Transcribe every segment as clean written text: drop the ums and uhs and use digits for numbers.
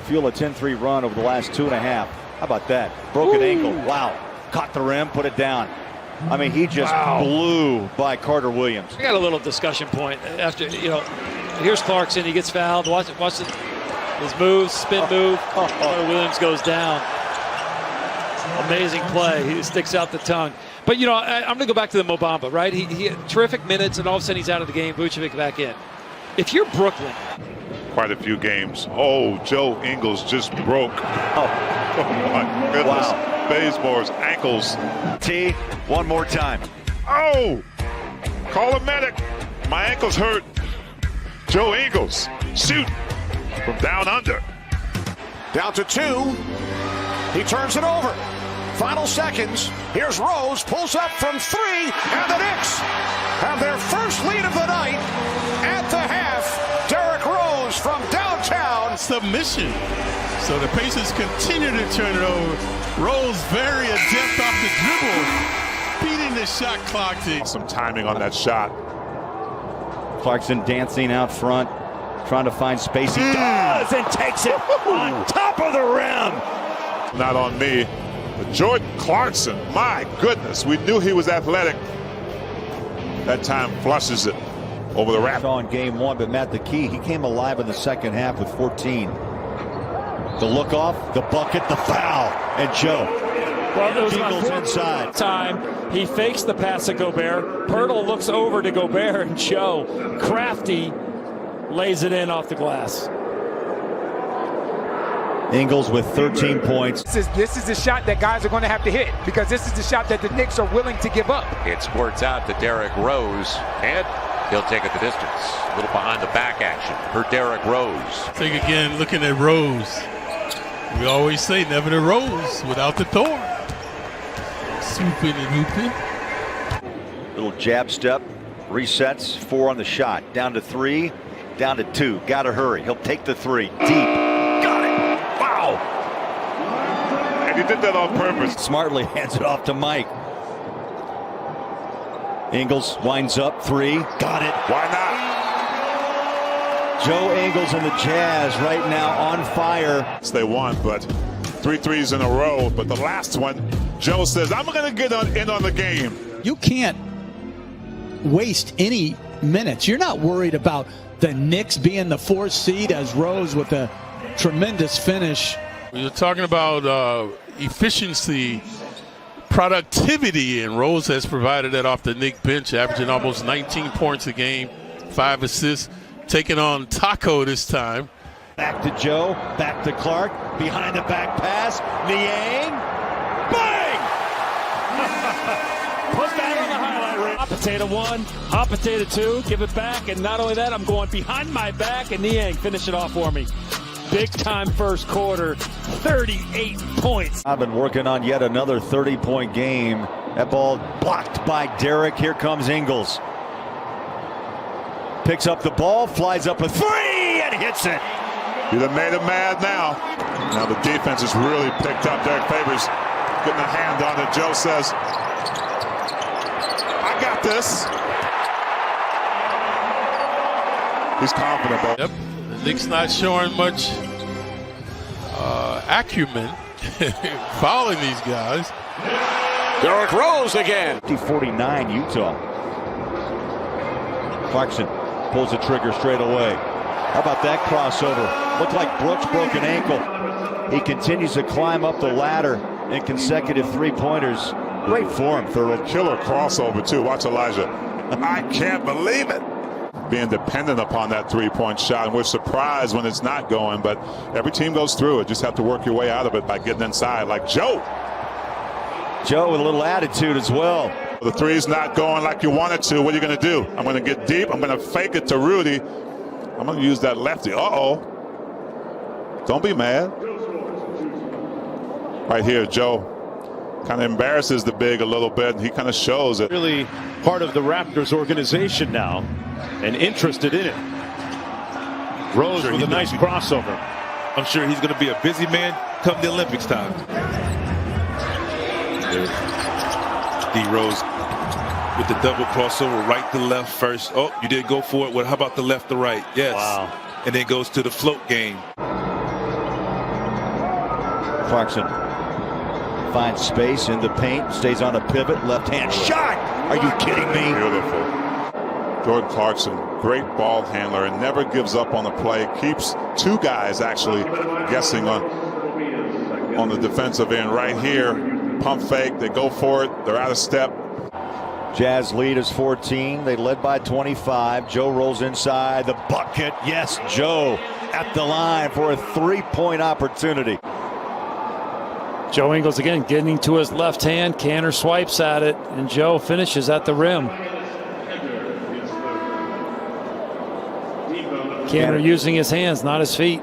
fuel a 10-3 run over the last 2.5. How about that? Broken ankle. Wow. Caught the rim, put it down. I mean, he just blew by Carter Williams. I got a little discussion point after, here's Clarkson. He gets fouled. Watch it. His moves, spin move. Carter Williams goes down. Amazing play. He sticks out the tongue. But, I'm going to go back to the Mo Bamba, right? He had terrific minutes, and all of a sudden he's out of the game. Vucevic back in. If you're Brooklyn. Quite a few games. Oh, Joe Ingles just broke. Oh my goodness. Wow. Bazemore's ankles. T, one more time. Oh! Call a medic. My ankle's hurt. Joe Ingles, shoot from down under. Down to 2. He turns it over. Final seconds. Here's Rose, pulls up from 3, and the Knicks have their first lead of the night at the half. Derrick Rose from downtown. Submission. So the Pacers continue to turn it over. Rose very adept off the dribble, beating the shot clock. Some timing on that shot. Clarkson dancing out front, trying to find space. He does and takes it on top of the rim. Not on me. But Jordan Clarkson, my goodness, we knew he was athletic. That time flushes it over the rack. On game 1, but Matt, the key, he came alive in the second half with 14. The look off, the bucket, the foul, and Joe. Well, it was Ingles inside. Time he fakes the pass to Gobert. Pirtle looks over to Gobert, and Joe, crafty, lays it in off the glass. Ingles with 13 points. This is the shot that guys are going to have to hit, because this is the shot that the Knicks are willing to give up. It squirts out to Derrick Rose, and he'll take it the distance. A little behind the back action for Derrick Rose. Take again, looking at Rose. We always say never the Rose without the Thorn. Swooping and hooping. Little jab step, resets, 4 on the shot. Down to 3, down to 2. Got to hurry. He'll take the 3. Deep. Got it. Wow. And he did that on purpose. Smartly hands it off to Mike. Ingles winds up 3. Got it. Why not? Joe Ingles and the Jazz right now on fire. They won, but 3 threes in a row. But the last one, Joe says, I'm going to get in on the game. You can't waste any minutes. You're not worried about the Knicks being the 4th seed, as Rose with a tremendous finish. You're talking about efficiency, productivity, and Rose has provided that off the Knicks bench, averaging almost 19 points a game, 5 assists, taking on Taco this time. Back to Joe, back to Clark, behind the back pass, Niang, bang! Put that on the highlight reel. Hot potato 1, hot potato 2, give it back, and not only that, I'm going behind my back, and Niang finish it off for me. Big time first quarter, 38 points. I've been working on yet another 30-point game. That ball blocked by Derrick. Here comes Ingles. Picks up the ball, flies up a 3, and hits it. You'd have made him mad now. Now the defense has really picked up. Derek Favors getting a hand on it. Joe says, I got this. He's confident, though. Yep. The Knicks not showing much acumen fouling these guys. Derrick Rose again. 49 Utah. Clarkson pulls the trigger straight away. How about that crossover? Looked like Brooks' broken ankle. He continues to climb up the ladder in consecutive 3-pointers. Great form, Thurl. Killer crossover, too. Watch Elijah. I can't believe it. Being dependent upon that 3-point shot, and we're surprised when it's not going, but every team goes through it. Just have to work your way out of it by getting inside, like Joe. Joe with a little attitude as well. The three's not going like you want it to. What are you going to do? I'm going to get deep. I'm going to fake it to Rudy. I'm going to use that lefty. Uh-oh. Don't be mad. Right here, Joe kind of embarrasses the big a little bit. He kind of shows it. Really part of the Raptors organization now and interested in it. Rose with a nice crossover. I'm sure he's going to be a busy man come the Olympics time. D. Rose with the double crossover, right to left first. Oh, you did go for it. Well, how about the left to right? Yes. Wow. And then goes to the float game. Clarkson finds space in the paint, stays on a pivot, left hand shot. Are you kidding me? Beautiful. Jordan Clarkson, great ball handler and never gives up on the play. Keeps two guys actually guessing on the defensive end right here. Pump fake, they go for it, they're out of step. Jazz lead is 14. They led by 25. Joe rolls inside the bucket. Yes, Joe at the line for a three-point opportunity. Joe Ingles again getting to his left hand. Canner swipes at it, and Joe finishes at the rim. Canner using his hands, not his feet.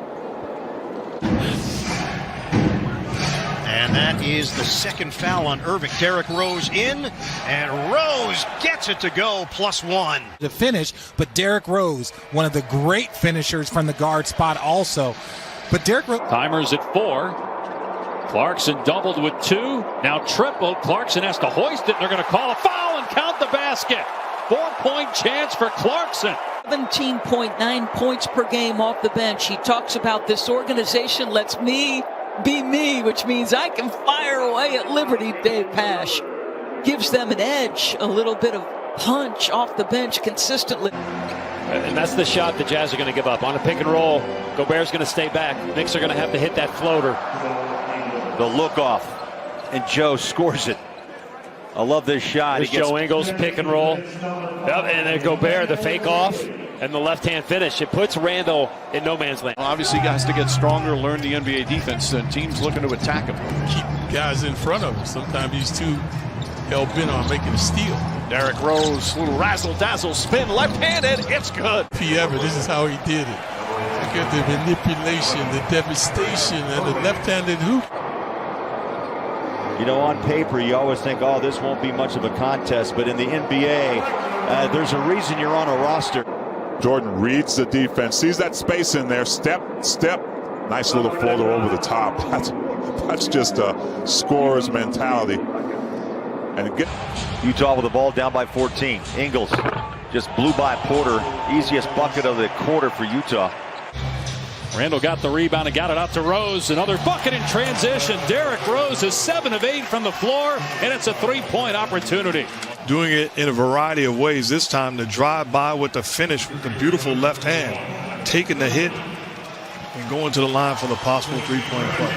And that is the second foul on Irving. Derrick Rose in, and Rose gets it to go, +1. The finish, but Derrick Rose, one of the great finishers from the guard spot also. But Derrick Rose. Timers at 4. Clarkson doubled with 2. Now triple. Clarkson has to hoist it. They're going to call a foul and count the basket. 4-point chance for Clarkson. 17.9 points per game off the bench. He talks about this organization lets me be me, which means I can fire away at liberty. Dave Pash gives them an edge, a little bit of punch off the bench consistently. And that's the shot the Jazz are going to give up. On a pick and roll, Gobert's going to stay back. Knicks are going to have to hit that floater. The look off, and Joe scores it. I love this shot. There's Joe Ingles, pick and roll. And then Gobert, the fake off, and the left-hand finish. It puts Randall in no man's land. Well, obviously, he has to get stronger, learn the NBA defense, and teams looking to attack him. Keep guys in front of him. Sometimes he's too hell-bent on making a steal. Derrick Rose, little razzle-dazzle spin, left-handed, it's good. If he ever, this is how he did it. Look at the manipulation, the devastation, and the left-handed hoop. You know, on paper, you always think, oh, this won't be much of a contest. But in the NBA, there's a reason you're on a roster. Jordan reads the defense, sees that space in there, step. Nice little floater over the top. That's just a scorer's mentality. And Utah with the ball down by 14. Ingles just blew by Porter. Easiest bucket of the quarter for Utah. Randall got the rebound and got it out to Rose. Another bucket in transition. Derrick Rose is 7 of 8 from the floor, and it's a three-point opportunity. Doing it in a variety of ways. This time to drive by with the finish with the beautiful left hand, taking the hit and going to the line for the possible three-point play.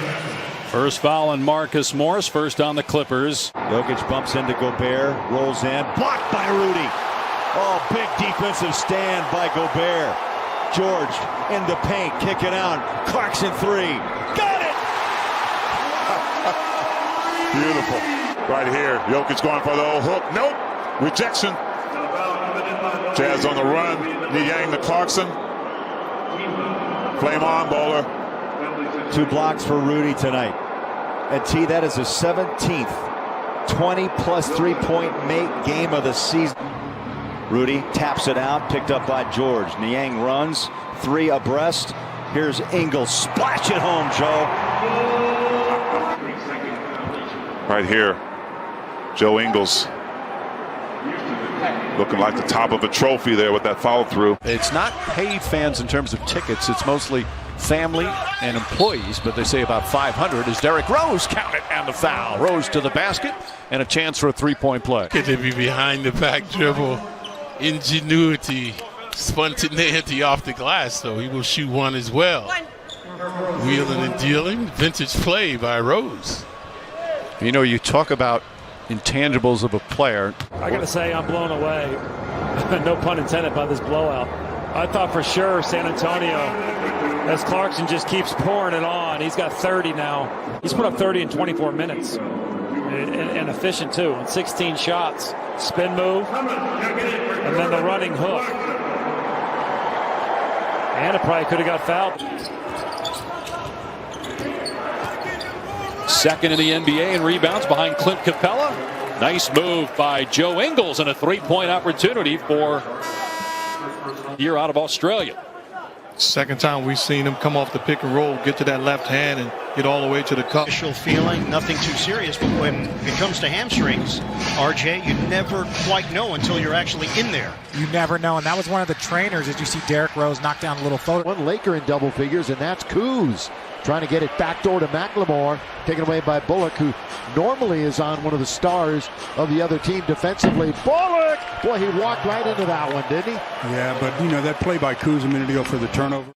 First foul on Marcus Morris, first on the Clippers. Jokic bumps into Gobert, rolls in, blocked by Rudy. Oh, big defensive stand by Gobert. George in the paint, kicking out. Clarkson 3. Got it! beautiful. Right here, Jokic going for the old hook. Nope. Rejection. Jazz on the run. Niang to Clarkson. Flame on, bowler. 2 blocks for Rudy tonight. And T, that is his 17th 20-plus three-point game of the season. Rudy taps it out, picked up by George. Niang runs, 3 abreast. Here's Ingles. Splash it home, Joe. Right here, Joe Ingles. Looking like the top of a trophy there with that follow through. It's not paid fans in terms of tickets. It's mostly family and employees, but they say about 500 as Derrick Rose counted and the foul. Rose to the basket and a chance for a three-point play. Could it be behind the back dribble, ingenuity, spontaneity off the glass, so he will shoot one as well. Wheeling and dealing, vintage play by Rose. You know, you talk about intangibles of a player. I gotta say, I'm blown away. No pun intended by this blowout. I thought for sure San Antonio, as Clarkson just keeps pouring it on. He's got 30 now. He's put up 30 in 24 minutes. And efficient too, and 16 shots. Spin move, and then the running hook. And it probably could have got fouled. Second in the NBA in rebounds behind Clint Capella. Nice move by Joe Ingles and a three-point opportunity for here out of Australia. Second time we've seen him come off the pick and roll, get to that left hand and get all the way to the cup. Initial feeling, nothing too serious, but when it comes to hamstrings, RJ, you never quite know until you're actually in there. You never know, and that was one of the trainers as you see Derrick Rose knock down a little photo. One Laker in double figures, and that's Kuz trying to get it backdoor to McLemore, taken away by Bullock, who normally is on one of the stars of the other team defensively. Bullock! Boy, he walked right into that one, didn't he? Yeah, but, that play by Kuz a minute ago for the turnover.